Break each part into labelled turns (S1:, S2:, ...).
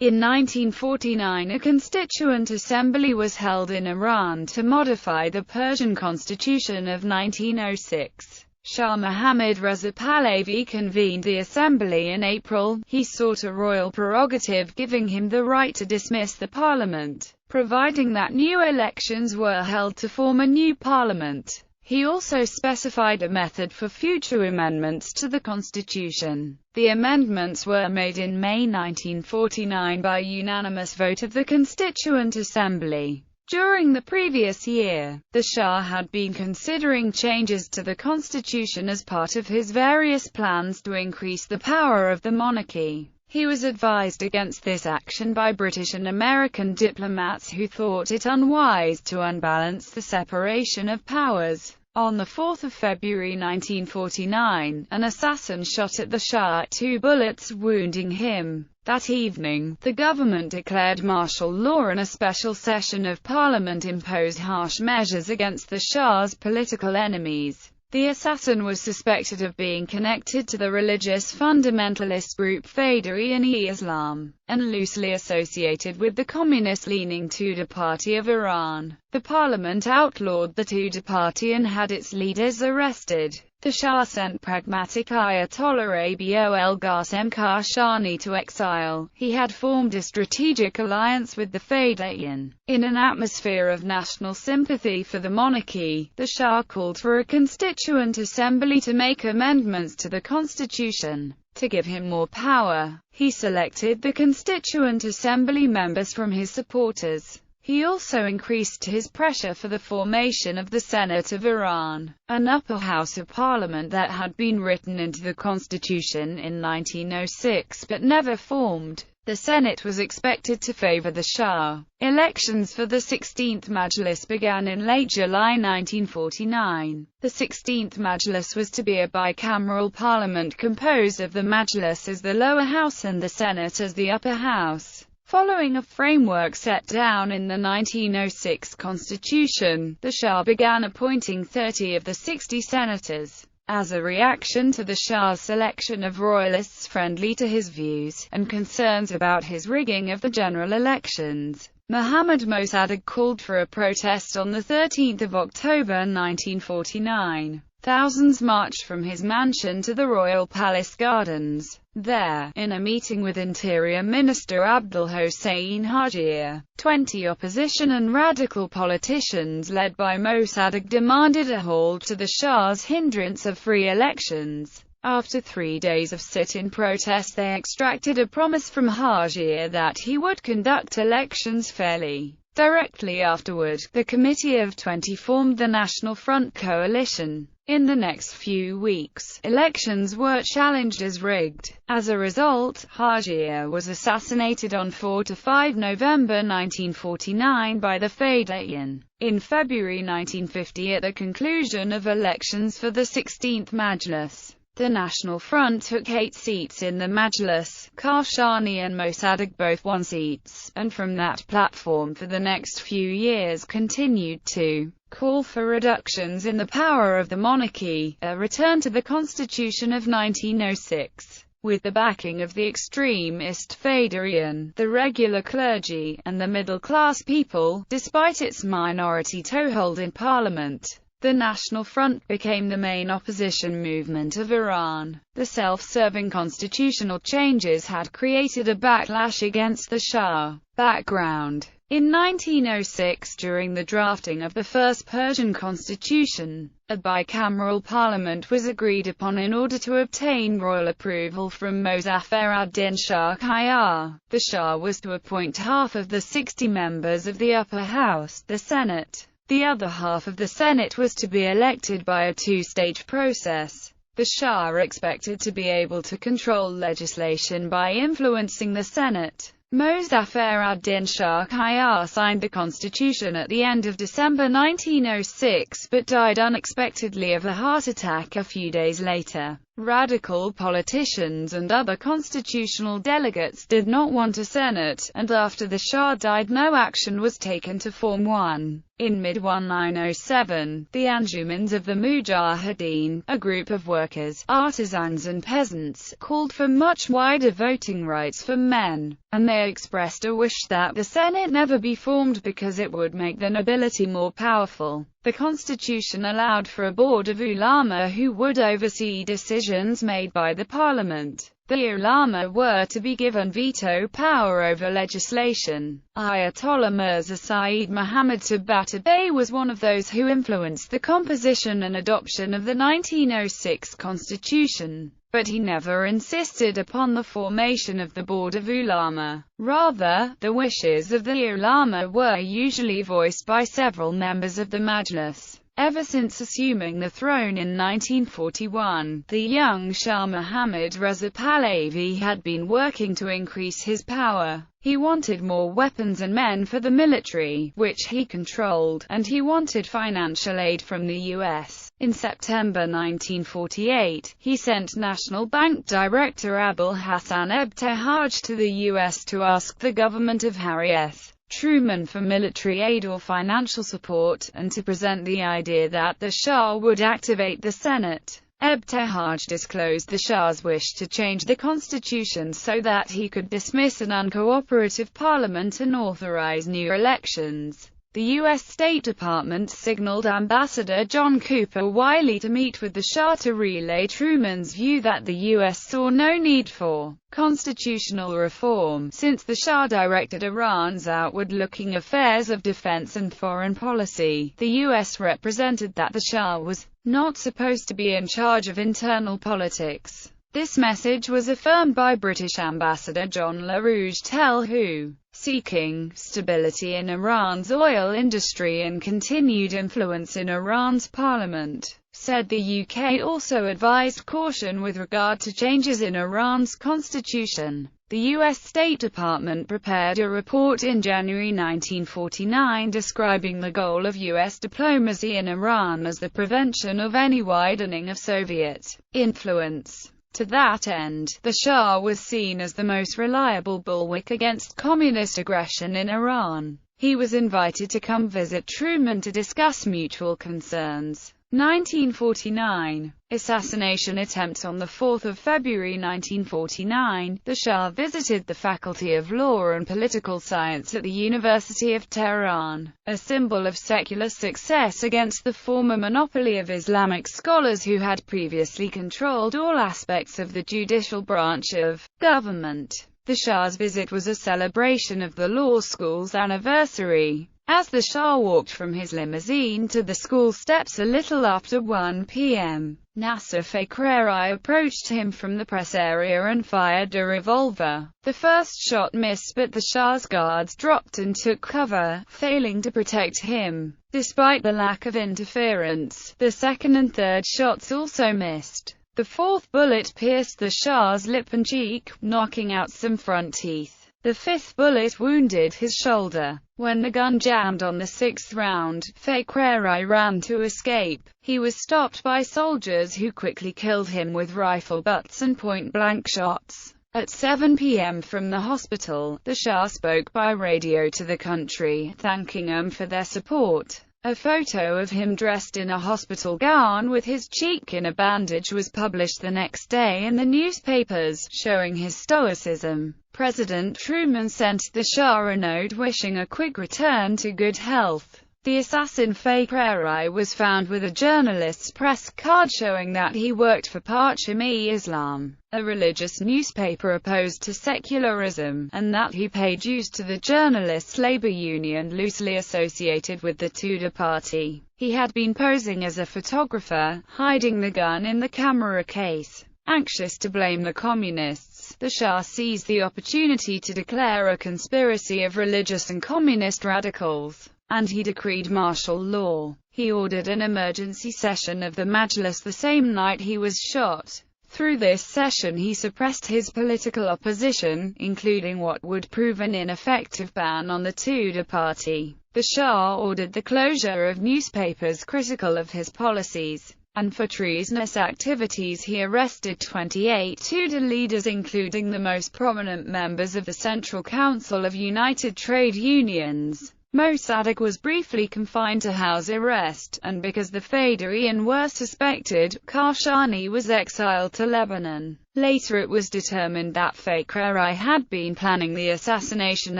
S1: In 1949, a Constituent Assembly was held in Iran to modify the Persian Constitution of 1906. Shah Mohammad Reza Pahlavi convened the assembly in April. He sought a royal prerogative giving him the right to dismiss the parliament, providing that new elections were held to form a new parliament. He also specified a method for future amendments to the constitution. The amendments were made in May 1949 by unanimous vote of the Constituent Assembly. During the previous year, the Shah had been considering changes to the constitution as part of his various plans to increase the power of the monarchy. He was advised against this action by British and American diplomats who thought it unwise to unbalance the separation of powers. On 4 February 1949, an assassin shot at the Shah, 2 bullets wounding him. That evening, the government declared martial law and a special session of parliament imposed harsh measures against the Shah's political enemies. The assassin was suspected of being connected to the religious fundamentalist group Fedayeen-e-Islam, and loosely associated with the communist-leaning Tudeh Party of Iran. The parliament outlawed the Tudeh Party and had its leaders arrested. The Shah sent pragmatic Ayatollah Abul Qasim Kashani to exile. He had formed a strategic alliance with the Fedayeen. In an atmosphere of national sympathy for the monarchy, the Shah called for a constituent assembly to make amendments to the constitution. To give him more power, he selected the constituent assembly members from his supporters. He also increased his pressure for the formation of the Senate of Iran, an upper house of parliament that had been written into the constitution in 1906 but never formed. The Senate was expected to favor the Shah. Elections for the 16th Majlis began in late July 1949. The 16th Majlis was to be a bicameral parliament composed of the Majlis as the lower house and the Senate as the upper house. Following a framework set down in the 1906 Constitution, the Shah began appointing 30 of the 60 senators. As a reaction to the Shah's selection of royalists friendly to his views, and concerns about his rigging of the general elections, Mohammad Mossadegh called for a protest on 13 October 1949. Thousands marched from his mansion to the Royal Palace Gardens. There, in a meeting with Interior Minister Abdul Hossein Hajir, 20 opposition and radical politicians led by Mossadegh demanded a halt to the Shah's hindrance of free elections. After 3 days of sit-in protest, they extracted a promise from Hajir that he would conduct elections fairly. Directly afterward, the Committee of 20 formed the National Front coalition. In the next few weeks, elections were challenged as rigged. As a result, Hajir was assassinated on 4–5 November 1949 by the Fedayeen. In February 1950, at the conclusion of elections for the 16th Majlis, the National Front took 8 seats in the Majlis. Kashani and Mossadegh both won seats, and from that platform for the next few years continued to call for reductions in the power of the monarchy, a return to the Constitution of 1906. With the backing of the extremist Fedayeen, the regular clergy, and the middle-class people, despite its minority toehold in parliament, the National Front became the main opposition movement of Iran. The self-serving constitutional changes had created a backlash against the Shah. Background: in 1906, during the drafting of the first Persian constitution, a bicameral parliament was agreed upon in order to obtain royal approval from Mozaffar ad-Din Shah Qajar. The Shah was to appoint half of the 60 members of the upper house, the Senate. The other half of the Senate was to be elected by a 2-stage process. The Shah expected to be able to control legislation by influencing the Senate. Mozaffar ad-Din Shah Qajar signed the constitution at the end of December 1906 but died unexpectedly of a heart attack a few days later. Radical politicians and other constitutional delegates did not want a Senate, and after the Shah died no action was taken to form one. In mid-1907, the Anjumans of the Mujahideen, a group of workers, artisans and peasants, called for much wider voting rights for men, and they expressed a wish that the Senate never be formed because it would make the nobility more powerful. The constitution allowed for a board of ulama who would oversee decisions made by the parliament. The ulama were to be given veto power over legislation. Ayatollah Mirza Saeed Muhammad Tabatabai was one of those who influenced the composition and adoption of the 1906 constitution, but he never insisted upon the formation of the Board of Ulama. Rather, the wishes of the ulama were usually voiced by several members of the Majlis. Ever since assuming the throne in 1941, the young Shah Mohammad Reza Pahlavi had been working to increase his power. He wanted more weapons and men for the military, which he controlled, and he wanted financial aid from the U.S. In September 1948, he sent National Bank Director Abul Hassan Ebtehaj to the U.S. to ask the government of Harry S. Truman for military aid or financial support, and to present the idea that the Shah would activate the Senate. Ebtehaj disclosed the Shah's wish to change the constitution so that he could dismiss an uncooperative parliament and authorize new elections. The U.S. State Department signaled Ambassador John Cooper Wiley to meet with the Shah to relay Truman's view that the U.S. saw no need for constitutional reform, since the Shah directed Iran's outward-looking affairs of defense and foreign policy. The U.S. represented that the Shah was not supposed to be in charge of internal politics. This message was affirmed by British Ambassador John LaRouche Tell, who, seeking stability in Iran's oil industry and continued influence in Iran's parliament, said the UK also advised caution with regard to changes in Iran's constitution. The U.S. State Department prepared a report in January 1949 describing the goal of U.S. diplomacy in Iran as the prevention of any widening of Soviet influence. To that end, the Shah was seen as the most reliable bulwark against communist aggression in Iran. He was invited to come visit Truman to discuss mutual concerns. 1949. Assassination attempt. On 4 February 1949, the Shah visited the Faculty of Law and Political Science at the University of Tehran, a symbol of secular success against the former monopoly of Islamic scholars who had previously controlled all aspects of the judicial branch of government. The Shah's visit was a celebration of the law school's anniversary. As the Shah walked from his limousine to the school steps a little after 1 p.m., Nasser Fakhri approached him from the press area and fired a revolver. The first shot missed, but the Shah's guards dropped and took cover, failing to protect him. Despite the lack of interference, the second and third shots also missed. The fourth bullet pierced the Shah's lip and cheek, knocking out some front teeth. The fifth bullet wounded his shoulder. When the gun jammed on the sixth round, Fakhri ran to escape. He was stopped by soldiers who quickly killed him with rifle butts and point-blank shots. At 7 p.m. from the hospital, the Shah spoke by radio to the country, thanking them for their support. A photo of him dressed in a hospital gown with his cheek in a bandage was published the next day in the newspapers, showing his stoicism. President Truman sent the Shah a note wishing a quick return to good health. The assassin Fakhri was found with a journalist's press card showing that he worked for Parcham-e-Islam, a religious newspaper opposed to secularism, and that he paid dues to the journalists' labor union loosely associated with the Tudeh party. He had been posing as a photographer, hiding the gun in the camera case. Anxious to blame the communists, the Shah seized the opportunity to declare a conspiracy of religious and communist radicals, and he decreed martial law. He ordered an emergency session of the Majlis the same night he was shot. Through this session he suppressed his political opposition, including what would prove an ineffective ban on the Tudeh party. The Shah ordered the closure of newspapers critical of his policies. and for treasonous activities he arrested 28 Tudor leaders, including the most prominent members of the Central Council of United Trade Unions. Mossadegh was briefly confined to house arrest, and because the Fedayeen were suspected, Kashani was exiled to Lebanon. Later it was determined that Fakhri had been planning the assassination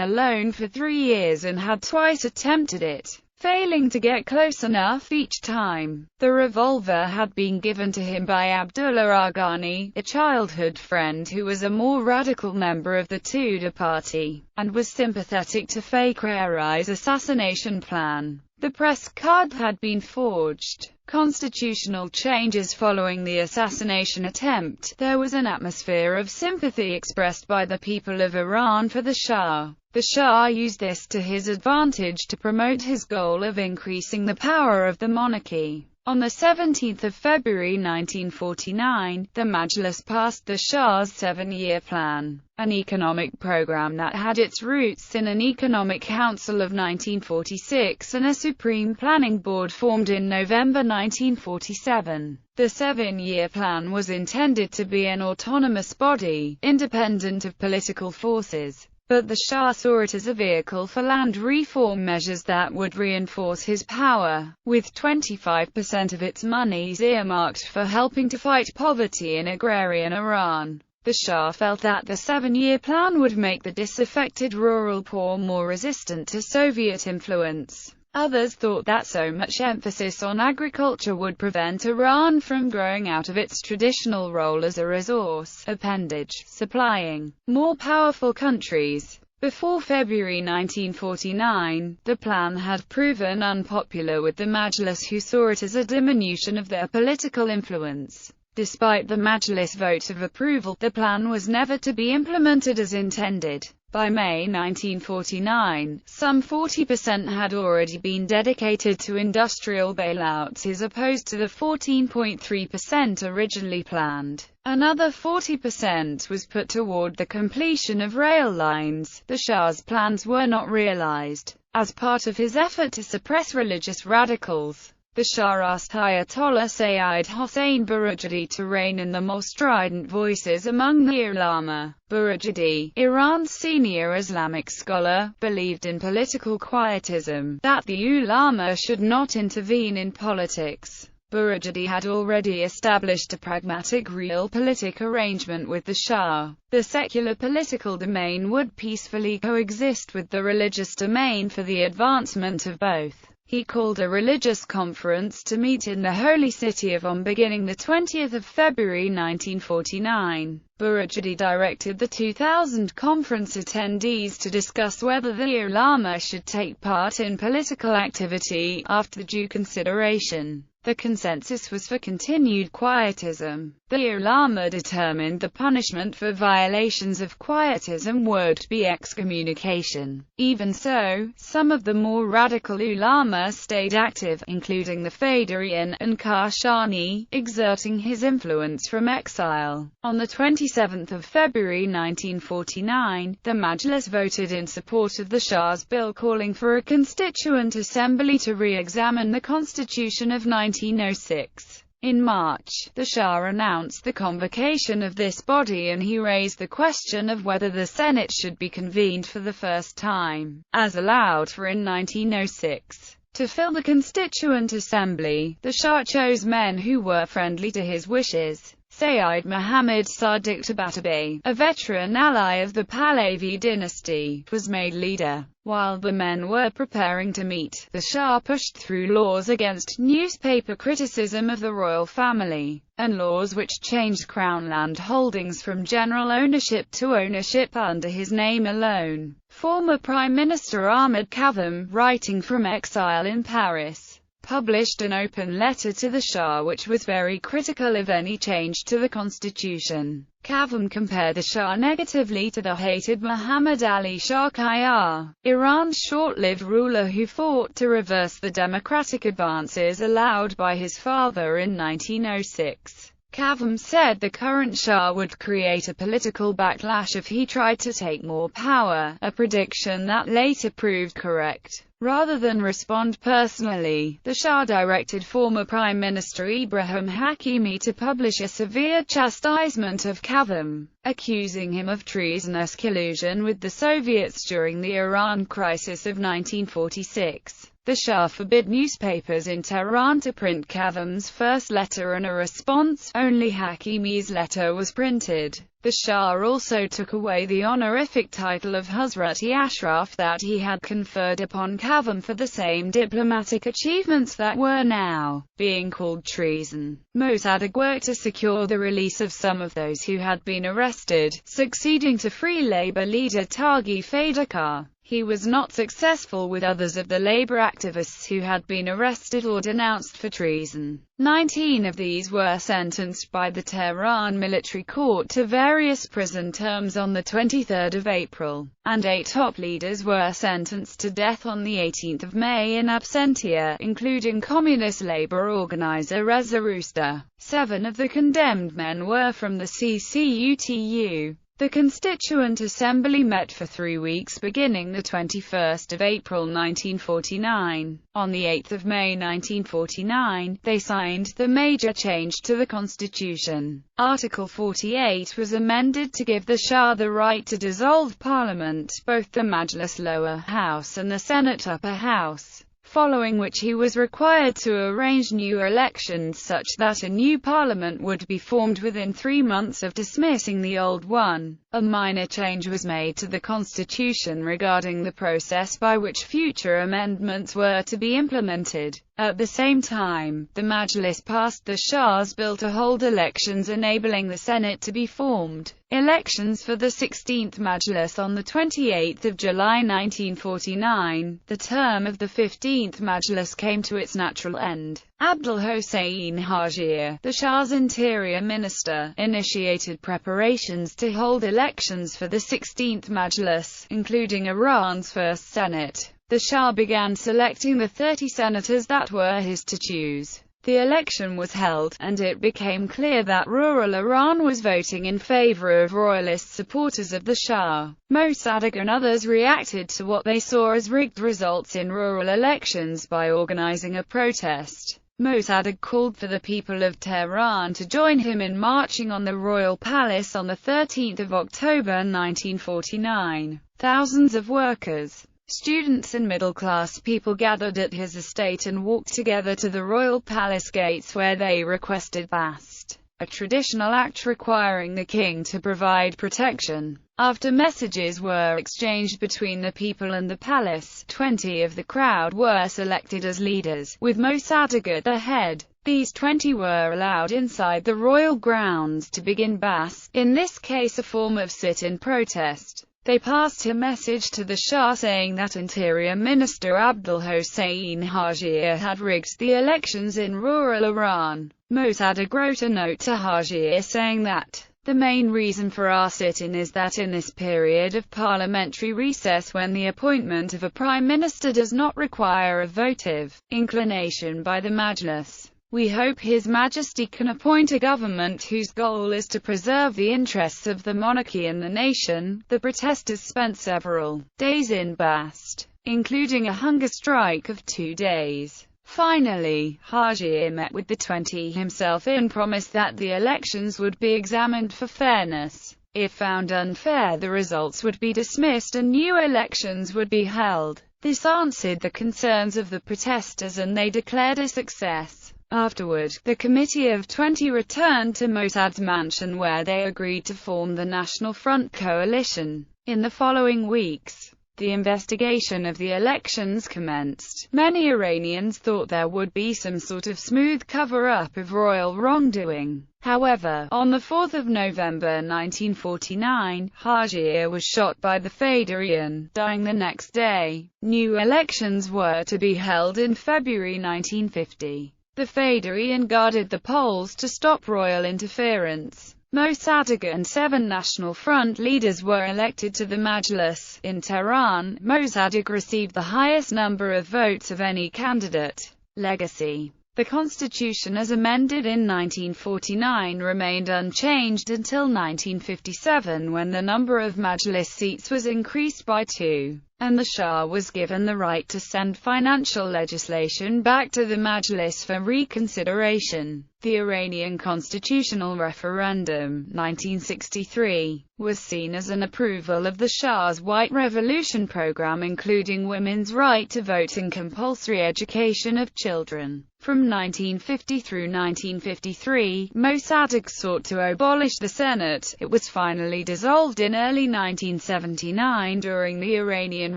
S1: alone for 3 years and had twice attempted it, failing to get close enough each time. The revolver had been given to him by Abdullah Arghani, a childhood friend who was a more radical member of the Tudor party, and was sympathetic to Fakhri's assassination plan. The press card had been forged. Constitutional changes following the assassination attempt. There was an atmosphere of sympathy expressed by the people of Iran for the Shah. The Shah used this to his advantage to promote his goal of increasing the power of the monarchy. On 17 February 1949, the Majlis passed the Shah's 7-year plan, an economic program that had its roots in an Economic Council of 1946 and a Supreme Planning Board formed in November 1947. The 7-year plan was intended to be an autonomous body, independent of political forces. But the Shah saw it as a vehicle for land reform measures that would reinforce his power, with 25% of its monies earmarked for helping to fight poverty in agrarian Iran. The Shah felt that the 7-year plan would make the disaffected rural poor more resistant to Soviet influence. Others thought that so much emphasis on agriculture would prevent Iran from growing out of its traditional role as a resource appendage, supplying more powerful countries. Before February 1949, the plan had proven unpopular with the Majlis, who saw it as a diminution of their political influence. Despite the Majlis vote of approval, the plan was never to be implemented as intended. By May 1949, some 40% had already been dedicated to industrial bailouts as opposed to the 14.3% originally planned. Another 40% was put toward the completion of rail lines. The Shah's plans were not realized. As part of his effort to suppress religious radicals, the Shah asked Ayatollah Sayyid Hossein Barujerdi to rein in the more strident voices among the ulama. Barujerdi, Iran's senior Islamic scholar, believed in political quietism, that the ulama should not intervene in politics. Barujerdi had already established a pragmatic realpolitik arrangement with the Shah. The secular political domain would peacefully coexist with the religious domain for the advancement of both. He called a religious conference to meet in the holy city of Om beginning 20 February 1949. Barujerdi directed the 2000 conference attendees to discuss whether the ulama should take part in political activity. After due consideration, the consensus was for continued quietism. The ulama determined the punishment for violations of quietism would be excommunication. Even so, some of the more radical ulama stayed active, including the Fedayeen and Kashani, exerting his influence from exile. On 27 February 1949, the Majlis voted in support of the Shah's bill calling for a Constituent Assembly to re-examine the Constitution of 1906. In March, the Shah announced the convocation of this body and he raised the question of whether the Senate should be convened for the first time, as allowed for in 1906. To fill the Constituent Assembly, the Shah chose men who were friendly to his wishes. Sayyid Muhammad Sadiq Tabatabai, a veteran ally of the Pahlavi dynasty, was made leader. While the men were preparing to meet, the Shah pushed through laws against newspaper criticism of the royal family, and laws which changed crown land holdings from general ownership to ownership under his name alone. Former Prime Minister Ahmad Kazem, writing from exile in Paris, published an open letter to the Shah which was very critical of any change to the constitution. Kazem compared the Shah negatively to the hated Muhammad Ali Shah Qajar, Iran's short-lived ruler who fought to reverse the democratic advances allowed by his father in 1906. Kazım said the current Shah would create a political backlash if he tried to take more power, a prediction that later proved correct. Rather than respond personally, the Shah directed former Prime Minister Ibrahim Hakimi to publish a severe chastisement of Kazım, accusing him of treasonous collusion with the Soviets during the Iran crisis of 1946. The Shah forbid newspapers in Tehran to print Kazım's first letter and a response. Only Hakimi's letter was printed. The Shah also took away the honorific title of Hazrat-i Ashraf that he had conferred upon Kazım for the same diplomatic achievements that were now being called treason. Mossadegh worked to secure the release of some of those who had been arrested, succeeding to free Labour leader Taghi Fadakar. He was not successful with others of the Labour activists who had been arrested or denounced for treason. 19 of these were sentenced by the Tehran military court to various prison terms on the 23rd of April, and 8 top leaders were sentenced to death on the 18th of May in absentia, including Communist Labour organizer Reza Usta. 7 of the condemned men were from the CCUTU. The Constituent Assembly met for 3 weeks beginning the 21st of April 1949. On the 8th of May 1949, they signed the major change to the Constitution. Article 48 was amended to give the Shah the right to dissolve Parliament, both the Majlis lower house and the Senate upper house, following which he was required to arrange new elections such that a new parliament would be formed within 3 months of dismissing the old one. A minor change was made to the constitution regarding the process by which future amendments were to be implemented. At the same time, the Majlis passed the Shah's bill to hold elections enabling the Senate to be formed. Elections for the 16th Majlis on 28 July 1949, the term of the 15th Majlis came to its natural end. Abdul Hossein Hajir, the Shah's interior minister, initiated preparations to hold elections for the 16th Majlis, including Iran's first Senate. The Shah began selecting the 30 senators that were his to choose. The election was held, and it became clear that rural Iran was voting in favor of royalist supporters of the Shah. Mossadegh and others reacted to what they saw as rigged results in rural elections by organizing a protest. Mossadegh called for the people of Tehran to join him in marching on the royal palace on 13 October 1949. Thousands of workers, students and middle-class people gathered at his estate and walked together to the royal palace gates where they requested Bast, a traditional act requiring the king to provide protection. After messages were exchanged between the people and the palace, 20 of the crowd were selected as leaders, with Mossadegh at the head. These 20 were allowed inside the royal grounds to begin Bast, in this case a form of sit-in protest. They passed a message to the Shah saying that Interior Minister Abdul Hossein Hajir had rigged the elections in rural Iran. Mossadegh wrote a note to Hajir saying that the main reason for our sit-in is that in this period of parliamentary recess, when the appointment of a prime minister does not require a votive inclination by the Majlis, we hope His Majesty can appoint a government whose goal is to preserve the interests of the monarchy and the nation. The protesters spent several days in Bast, including a hunger strike of 2 days. Finally, Hajir met with the 20 himself and promised that the elections would be examined for fairness. If found unfair, the results would be dismissed and new elections would be held. This answered the concerns of the protesters and they declared a success. Afterward, the Committee of 20 returned to Mossadegh's mansion where they agreed to form the National Front coalition. In the following weeks, the investigation of the elections commenced. Many Iranians thought there would be some sort of smooth cover-up of royal wrongdoing. However, on 4 November 1949, Hajir was shot by the Fedayeen, dying the next day. New elections were to be held in February 1950. The Fedayeen guarded the polls to stop royal interference. Mossadegh and 7 National Front leaders were elected to the Majlis. In Tehran, Mossadegh received the highest number of votes of any candidate. Legacy. The constitution as amended in 1949 remained unchanged until 1957, when the number of Majlis seats was increased by 2, and the Shah was given the right to send financial legislation back to the Majlis for reconsideration. The Iranian constitutional referendum, 1963, was seen as an approval of the Shah's White Revolution program, including women's right to vote and compulsory education of children. From 1950 through 1953, Mossadegh sought to abolish the Senate. It was finally dissolved in early 1979 during the Iranian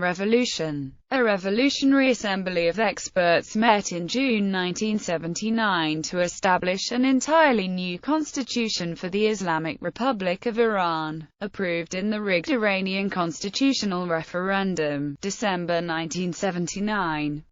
S1: Revolution. A revolutionary assembly of experts met in June 1979 to establish an entirely new constitution for the Islamic Republic of Iran, approved in the rigged Iranian constitutional referendum, December 1979.